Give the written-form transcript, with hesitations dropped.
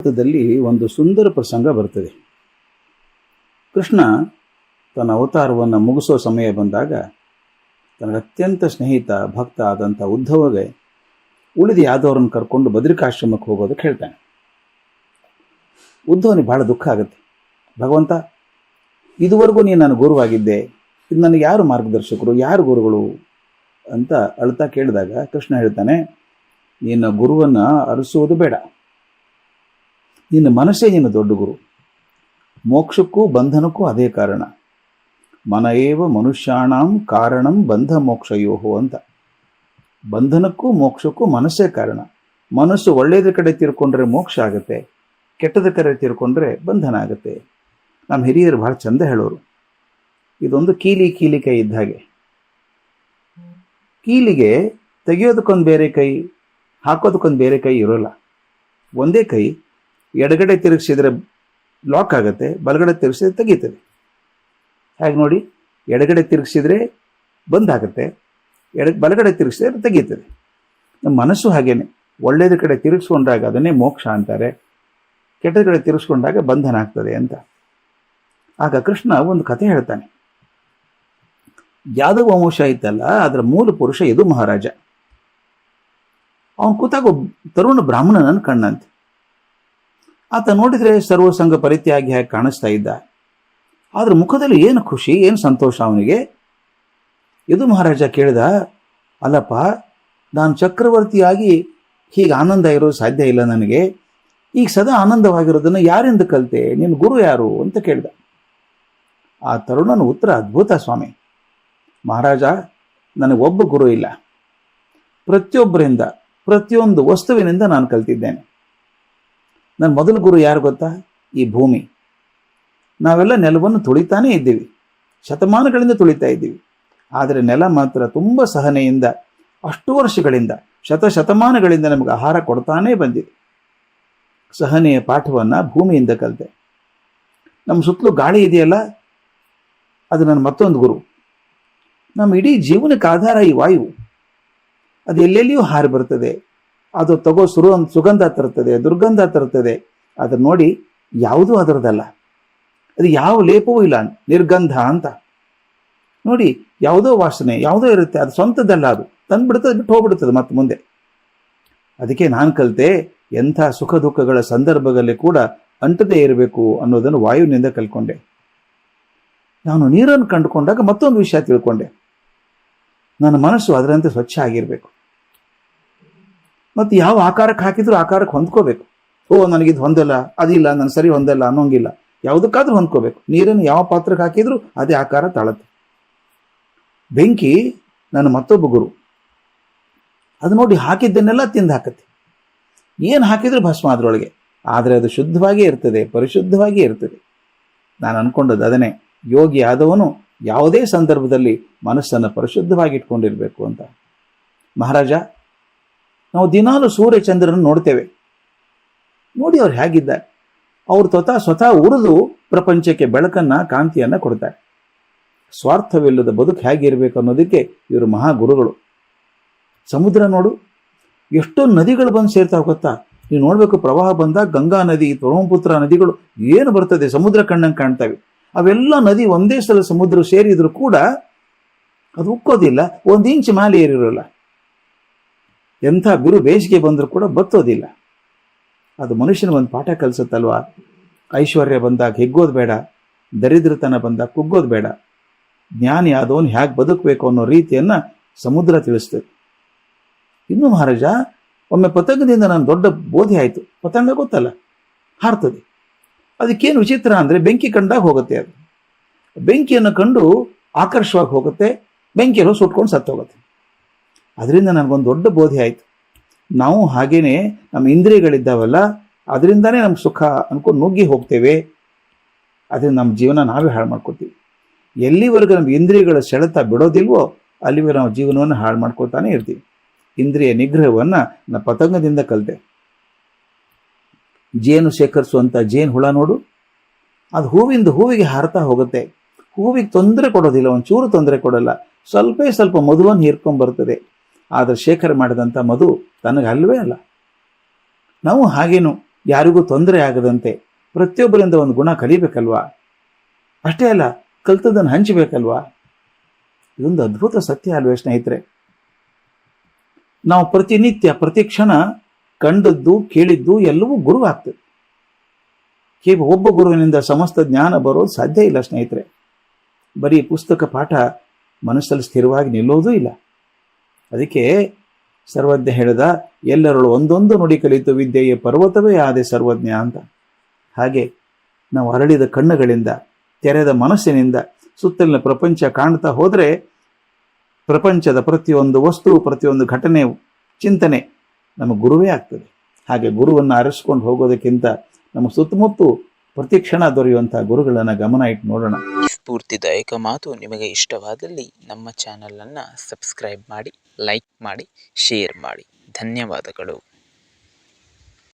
ಭಾರತದಲ್ಲಿ ಒಂದು ಸುಂದರ ಪ್ರಸಂಗ ಬರ್ತದೆ. ಕೃಷ್ಣ ತನ್ನ ಅವತಾರವನ್ನು ಮುಗಿಸೋ ಸಮಯ ಬಂದಾಗ ತನ್ನ ಅತ್ಯಂತ ಸ್ನೇಹಿತ ಭಕ್ತ ಆದಂಥ ಉದ್ಧವಗೆ ಉಳಿದು ಯಾದವರನ್ನು ಕರ್ಕೊಂಡು ಬದ್ರಿಕಾಶ್ರಮಕ್ಕೆ ಹೋಗೋದಕ್ಕೆ ಹೇಳ್ತಾನೆ. ಉದ್ಧವನಿಗೆ ಬಹಳ ದುಃಖ ಆಗುತ್ತೆ. ಭಗವಂತ, ಇದುವರೆಗೂ ನೀನು ನನ್ನ ಗುರುವಾಗಿದ್ದೆ, ಇದು ನನಗೆ ಯಾರು ಮಾರ್ಗದರ್ಶಕರು, ಯಾರು ಗುರುಗಳು ಅಂತ ಅಳ್ತಾ ಕೇಳಿದಾಗ ಕೃಷ್ಣ ಹೇಳ್ತಾನೆ, ನಿನ್ನ ಗುರುವನ್ನು ಅರಸುವುದು ಬೇಡ, ನಿನ್ನ ಮನಸ್ಸೇ ನಿನ್ನ ದೊಡ್ಡ ಗುರು. ಮೋಕ್ಷಕ್ಕೂ ಬಂಧನಕ್ಕೂ ಅದೇ ಕಾರಣ. ಮನ ಏವ ಮನುಷ್ಯಾಣಂ ಕಾರಣಂ ಬಂಧ ಮೋಕ್ಷಯೋಹೋ ಅಂತ. ಬಂಧನಕ್ಕೂ ಮೋಕ್ಷಕ್ಕೂ ಮನಸ್ಸೇ ಕಾರಣ. ಮನಸ್ಸು ಒಳ್ಳೆಯದ ಕಡೆ ತಿರ್ಕೊಂಡ್ರೆ ಮೋಕ್ಷ ಆಗುತ್ತೆ, ಕೆಟ್ಟದ ಕಡೆ ತಿರ್ಕೊಂಡ್ರೆ ಬಂಧನ ಆಗುತ್ತೆ. ನಮ್ಮ ಹಿರಿಯರು ಬಹಳ ಚಂದ ಹೇಳೋರು, ಇದೊಂದು ಕೀಲಿ ಕೈ ಇದ್ದ ಹಾಗೆ. ಕೀಲಿಗೆ ತೆಗೆಯೋದಕ್ಕೊಂದು ಬೇರೆ ಕೈ, ಹಾಕೋದಕ್ಕೊಂದು ಬೇರೆ ಕೈ ಇರೋಲ್ಲ. ಒಂದೇ ಕೈ ಎಡಗಡೆ ತಿರುಗಿಸಿದ್ರೆ ಲಾಕ್ ಆಗುತ್ತೆ, ಬಲಗಡೆ ತಿರುಗಿಸಿದ್ರೆ ತೆಗೀತದೆ. ಹಾಗೆ ನೋಡಿ, ಎಡಗಡೆ ತಿರುಗಿಸಿದ್ರೆ ಬಂದಾಗುತ್ತೆ, ಬಲಗಡೆ ತಿರುಗಿಸಿದ್ರೆ ತೆಗೀತದೆ. ನಮ್ಮ ಮನಸ್ಸು ಹಾಗೇನೆ, ಒಳ್ಳೆಯದ ಕಡೆ ತಿರುಗಿಸ್ಕೊಂಡಾಗ ಅದನ್ನೇ ಮೋಕ್ಷ ಅಂತಾರೆ, ಕೆಟ್ಟದ ಕಡೆ ತಿರುಗಿಸ್ಕೊಂಡಾಗ ಬಂಧನ ಆಗ್ತದೆ ಅಂತ. ಆಗ ಕೃಷ್ಣ ಒಂದು ಕಥೆ ಹೇಳ್ತಾನೆ. ಯಾದವ ವಂಶ ಇತ್ತಲ್ಲ, ಅದರ ಮೂಲ ಪುರುಷ ಯದು ಮಹಾರಾಜ. ಅವನು ಕೂತಾಗ ತರುಣ ಬ್ರಾಹ್ಮಣನನ್ನು ಕಣ್ಣಂತೆ. ಆತ ನೋಡಿದರೆ ಸರ್ವಸಂಗ ಪರಿತ್ಯಾಗಿ ಹಾಗೆ ಕಾಣಿಸ್ತಾ ಇದ್ದ. ಆದ್ರೆ ಮುಖದಲ್ಲಿ ಏನು ಖುಷಿ, ಏನು ಸಂತೋಷ ಅವನಿಗೆ. ಯದು ಮಹಾರಾಜ ಕೇಳಿದ, ಅಲ್ಲಪ್ಪ, ನಾನು ಚಕ್ರವರ್ತಿಯಾಗಿ ಹೀಗೆ ಆನಂದ ಇರೋದು ಸಾಧ್ಯ ಇಲ್ಲ ನನಗೆ. ಈಗ ಸದಾ ಆನಂದವಾಗಿರೋದನ್ನು ಯಾರಿಂದ ಕಲಿತೆ, ನಿನ್ನ ಗುರು ಯಾರು ಅಂತ ಕೇಳಿದ. ಆ ತರುಣನ ಉತ್ತರ ಅದ್ಭುತ ಸ್ವಾಮಿ. ಮಹಾರಾಜ, ನನಗೆ ಒಬ್ಬ ಗುರು ಇಲ್ಲ, ಪ್ರತಿಯೊಬ್ಬರಿಂದ ಪ್ರತಿಯೊಂದು ವಸ್ತುವಿನಿಂದ ನಾನು ಕಲ್ತಿದ್ದೇನೆ. ನನ್ನ ಮೊದಲ ಗುರು ಯಾರು ಗೊತ್ತಾ? ಈ ಭೂಮಿ. ನಾವೆಲ್ಲ ನೆಲವನ್ನು ತುಳಿತಾನೇ ಇದ್ದೀವಿ, ಶತಮಾನಗಳಿಂದ ತುಳಿತಾ ಇದ್ದೀವಿ. ಆದರೆ ನೆಲ ಮಾತ್ರ ತುಂಬ ಸಹನೆಯಿಂದ ಅಷ್ಟು ವರ್ಷಗಳಿಂದ, ಶತಮಾನಗಳಿಂದ ನಮಗೆ ಆಹಾರ ಕೊಡ್ತಾನೇ ಬಂದಿದೆ. ಸಹನೆಯ ಪಾಠವನ್ನು ಭೂಮಿಯಿಂದ ಕಲಿತೆ. ನಮ್ಮ ಸುತ್ತಲೂ ಗಾಳಿ ಇದೆಯಲ್ಲ, ಅದು ನನ್ನ ಮತ್ತೊಂದು ಗುರು. ನಮ್ಮ ಇಡೀ ಜೀವನಕ್ಕೆ ಆಧಾರ ಈ ವಾಯು. ಅದು ಎಲ್ಲೆಲ್ಲಿಯೂ ಹಾರಿ ಬರ್ತದೆ, ಅದು ತಗೋ ಸುಗಂಧ ತರ್ತದೆ, ದುರ್ಗಂಧ ತರ್ತದೆ. ಅದನ್ನು ನೋಡಿ, ಯಾವುದೂ ಅದರದಲ್ಲ, ಅದು ಯಾವ ಲೇಪವೂ ಇಲ್ಲ, ನಿರ್ಗಂಧ ಅಂತ. ನೋಡಿ, ಯಾವುದೋ ವಾಸನೆ ಯಾವುದೋ ಇರುತ್ತೆ, ಅದು ಸ್ವಂತದ್ದಲ್ಲ, ಅದು ತಂದುಬಿಡ್ತದೆ, ಬಿಟ್ಟು ಹೋಗ್ಬಿಡ್ತದೆ ಮತ್ತೆ ಮುಂದೆ. ಅದಕ್ಕೆ ನಾನು ಕಲಿತೆ, ಎಂಥ ಸುಖ ದುಃಖಗಳ ಸಂದರ್ಭದಲ್ಲಿ ಕೂಡ ಅಂಟದೇ ಇರಬೇಕು ಅನ್ನೋದನ್ನು ವಾಯುವಿನಿಂದ ಕಲ್ಕೊಂಡೆ. ನಾನು ನೀರನ್ನು ಕಂಡುಕೊಂಡಾಗ ಮತ್ತೊಂದು ವಿಷಯ ತಿಳ್ಕೊಂಡೆ, ನನ್ನ ಮನಸ್ಸು ಅದರಂತೆ ಸ್ವಚ್ಛ ಆಗಿರಬೇಕು. ಮತ್ತು ಯಾವ ಆಕಾರಕ್ಕೆ ಹಾಕಿದ್ರೂ ಆಕಾರಕ್ಕೆ ಹೊಂದ್ಕೋಬೇಕು. ನನಗಿದು ಹೊಂದಲ್ಲ, ಅದಿಲ್ಲ, ನಾನು ಸರಿ ಹೊಂದಲ್ಲ ಅನ್ನೋಂಗಿಲ್ಲ. ಯಾವುದಕ್ಕಾದ್ರೂ ಹೊಂದ್ಕೋಬೇಕು. ನೀರನ್ನು ಯಾವ ಪಾತ್ರಕ್ಕೆ ಹಾಕಿದ್ರೂ ಅದೇ ಆಕಾರ ತಾಳುತ್ತೆ. ಬೆಂಕಿ ನನ್ನ ಮತ್ತೊಬ್ಬ ಗುರು. ಅದು ನೋಡಿ, ಹಾಕಿದ್ದನ್ನೆಲ್ಲ ತಿಂದು ಹಾಕತ್ತೆ. ಏನು ಹಾಕಿದ್ರೂ ಭಸ್ಮ ಅದರೊಳಗೆ, ಆದರೆ ಅದು ಶುದ್ಧವಾಗಿಯೇ ಇರ್ತದೆ, ಪರಿಶುದ್ಧವಾಗಿಯೇ ಇರ್ತದೆ. ನಾನು ಅನ್ಕೊಂಡದ್ದು ಅದನ್ನೇ, ಯೋಗಿ ಆದವನು ಯಾವುದೇ ಸಂದರ್ಭದಲ್ಲಿ ಮನಸ್ಸನ್ನು ಪರಿಶುದ್ಧವಾಗಿ ಇಟ್ಕೊಂಡಿರಬೇಕು ಅಂತ. ಮಹಾರಾಜ, ನಾವು ದಿನಾಲು ಸೂರ್ಯ ಚಂದ್ರನ ನೋಡ್ತೇವೆ. ನೋಡಿ ಅವ್ರು ಹೇಗಿದ್ದಾರೆ. ಅವರು ಸ್ವತಃ ಉರಿದು ಪ್ರಪಂಚಕ್ಕೆ ಬೆಳಕನ್ನು, ಕಾಂತಿಯನ್ನು ಕೊಡ್ತಾರೆ. ಸ್ವಾರ್ಥವಿಲ್ಲದ ಬದುಕು ಹೇಗಿರಬೇಕು ಅನ್ನೋದಕ್ಕೆ ಇವರು ಮಹಾಗುರುಗಳು. ಸಮುದ್ರ ನೋಡು, ಎಷ್ಟೋ ನದಿಗಳು ಬಂದು ಸೇರ್ತಾವೆ ಗೊತ್ತಾ? ನೀವು ನೋಡಬೇಕು, ಪ್ರವಾಹ ಬಂದಾಗ ಗಂಗಾ ನದಿ, ಬ್ರಹ್ಮಪುತ್ರ ನದಿಗಳು ಏನು ಬರ್ತದೆ, ಸಮುದ್ರ ಕಣ್ಣಂಗೆ ಕಾಣ್ತವೆ. ಅವೆಲ್ಲ ನದಿ ಒಂದೇ ಸಲ ಸಮುದ್ರ ಸೇರಿದ್ರು ಕೂಡ ಅದು ಉಕ್ಕೋದಿಲ್ಲ, ಒಂದು ಇಂಚು ಮೇಲೆ ಏರಿರೋಲ್ಲ. ಎಂಥ ಬಿರು ಬೇಸಿಗೆ ಬಂದರೂ ಕೂಡ ಬತ್ತೋದಿಲ್ಲ. ಅದು ಮನುಷ್ಯನ ಒಂದು ಪಾಠ ಕಲಿಸುತ್ತಲ್ವಾ? ಐಶ್ವರ್ಯ ಬಂದಾಗ ಹಿಗ್ಗೋದು ಬೇಡ, ದರಿದ್ರತನ ಬಂದಾಗ ಕುಗ್ಗೋದು ಬೇಡ. ಜ್ಞಾನಿ ಆದವನು ಹೇಗೆ ಬದುಕಬೇಕು ಅನ್ನೋ ರೀತಿಯನ್ನು ಸಮುದ್ರ ತಿಳಿಸ್ತದೆ. ಇನ್ನು ಮಹಾರಾಜ, ಒಮ್ಮೆ ಪತಂಗದಿಂದ ನಾನು ದೊಡ್ಡ ಬೋಧಿ ಆಯಿತು. ಪತಂಗ ಗೊತ್ತಲ್ಲ, ಹಾರ್ತದೆ. ಅದಕ್ಕೇನು ವಿಚಿತ್ರ ಅಂದರೆ, ಬೆಂಕಿ ಕಂಡಾಗ ಹೋಗುತ್ತೆ. ಅದು ಬೆಂಕಿಯನ್ನು ಕಂಡು ಆಕರ್ಷವಾಗಿ ಹೋಗುತ್ತೆ, ಬೆಂಕಿಯಲ್ಲೂ ಸುಟ್ಕೊಂಡು ಸತ್ತೋಗುತ್ತೆ. ಅದರಿಂದ ನನಗೊಂದು ದೊಡ್ಡ ಬೋಧಿ ಆಯಿತು. ನಾವು ಹಾಗೇನೆ ನಮ್ಮ ಇಂದ್ರಿಯಗಳಿದ್ದಾವಲ್ಲ, ಅದರಿಂದನೇ ನಮ್ಗೆ ಸುಖ ಅನ್ಕೊಂಡು ನುಗ್ಗಿ ಹೋಗ್ತೇವೆ. ಅದರಿಂದ ನಮ್ಮ ಜೀವನ ನಾವೇ ಹಾಳು ಮಾಡ್ಕೊತೀವಿ. ಎಲ್ಲಿವರೆಗೂ ನಮ್ಮ ಇಂದ್ರಿಯಗಳ ಸೆಳೆತ ಬಿಡೋದಿಲ್ವೋ ಅಲ್ಲಿವರೆಗೂ ನಾವು ಜೀವನವನ್ನು ಹಾಳು ಮಾಡ್ಕೊತಾನೆ ಇರ್ತೀವಿ. ಇಂದ್ರಿಯ ನಿಗ್ರಹವನ್ನು ನಾನು ಪತಂಗದಿಂದ ಕಲಿತೆ. ಜೇನು ಶೇಖರಿಸುವಂಥ ಜೇನು ಹುಳ ನೋಡು, ಅದು ಹೂವಿಂದ ಹೂವಿಗೆ ಹಾರ್ತಾ ಹೋಗುತ್ತೆ. ಹೂವಿಗೆ ತೊಂದರೆ ಕೊಡೋದಿಲ್ಲ, ಒಂಚೂರು ತೊಂದರೆ ಕೊಡೋಲ್ಲ. ಸ್ವಲ್ಪ ಮಧುವನ್ನು ಹೀರ್ಕೊಂಡ್ಬರ್ತದೆ. ಆದರೆ ಶೇಖರ ಮಾಡಿದಂಥ ಮಧು ತನಗೆ ಅಲ್ಲವೇ ಅಲ್ಲ. ನಾವು ಹಾಗೇನು ಯಾರಿಗೂ ತೊಂದರೆ ಆಗದಂತೆ ಪ್ರತಿಯೊಬ್ಬರಿಂದ ಒಂದು ಗುಣ ಕಲಿಬೇಕಲ್ವಾ? ಅಷ್ಟೇ ಅಲ್ಲ, ಕಲ್ತದನ್ನು ಹಂಚಬೇಕಲ್ವಾ? ಇದೊಂದು ಅದ್ಭುತ ಸತ್ಯ ಅಲ್ವೇ ಸ್ನೇಹಿತರೆ? ನಾವು ಪ್ರತಿನಿತ್ಯ ಪ್ರತಿ ಕ್ಷಣ ಕಂಡದ್ದು ಕೇಳಿದ್ದು ಎಲ್ಲವೂ ಗುರು ಆಗ್ತದೆ. ಕೇವಲ ಒಬ್ಬ ಗುರುವಿನಿಂದ ಸಮಸ್ತ ಜ್ಞಾನ ಬರೋದು ಸಾಧ್ಯ ಇಲ್ಲ ಸ್ನೇಹಿತರೆ. ಬರೀ ಪುಸ್ತಕ ಪಾಠ ಮನಸ್ಸಲ್ಲಿ ಸ್ಥಿರವಾಗಿ ನಿಲ್ಲೋದೂ ಇಲ್ಲ. ಅದಕ್ಕೆ ಸರ್ವಜ್ಞ ಹೇಳಿದ, ಎಲ್ಲರಳು ಒಂದೊಂದು ನುಡಿ ಕಲಿತು ವಿದ್ಯೆಯ ಪರ್ವತವೇ ಆದೆ ಸರ್ವಜ್ಞ ಅಂತ. ಹಾಗೆ ನಾವು ಅರಳಿದ ಕಣ್ಣುಗಳಿಂದ, ತೆರೆದ ಮನಸ್ಸಿನಿಂದ ಸುತ್ತಲಿನ ಪ್ರಪಂಚ ಕಾಣ್ತಾ ಹೋದರೆ ಪ್ರಪಂಚದ ಪ್ರತಿಯೊಂದು ವಸ್ತು, ಪ್ರತಿಯೊಂದು ಘಟನೆ, ಚಿಂತನೆ ನಮ್ಮ ಗುರುವೇ ಆಗ್ತದೆ. ಹಾಗೆ ಗುರುವನ್ನು ಅರಸ್ಕೊಂಡು ಹೋಗೋದಕ್ಕಿಂತ ನಮ್ಮ ಸುತ್ತಮುತ್ತ ಪ್ರತಿ ಕ್ಷಣ ದೊರೆಯುವಂತಹ ಗುರುಗಳನ್ನು ಗಮನ ಇಟ್ಟು ನೋಡೋಣ. ಸ್ಫೂರ್ತಿದಾಯಕ ಮಾತು ನಿಮಗೆ ಇಷ್ಟವಾದಲ್ಲಿ ನಮ್ಮ ಚಾನಲನ್ನು ಸಬ್ಸ್ಕ್ರೈಬ್ ಮಾಡಿ, ಲೈಕ್ ಮಾಡಿ, ಶೇರ್ ಮಾಡಿ. ಧನ್ಯವಾದಗಳು.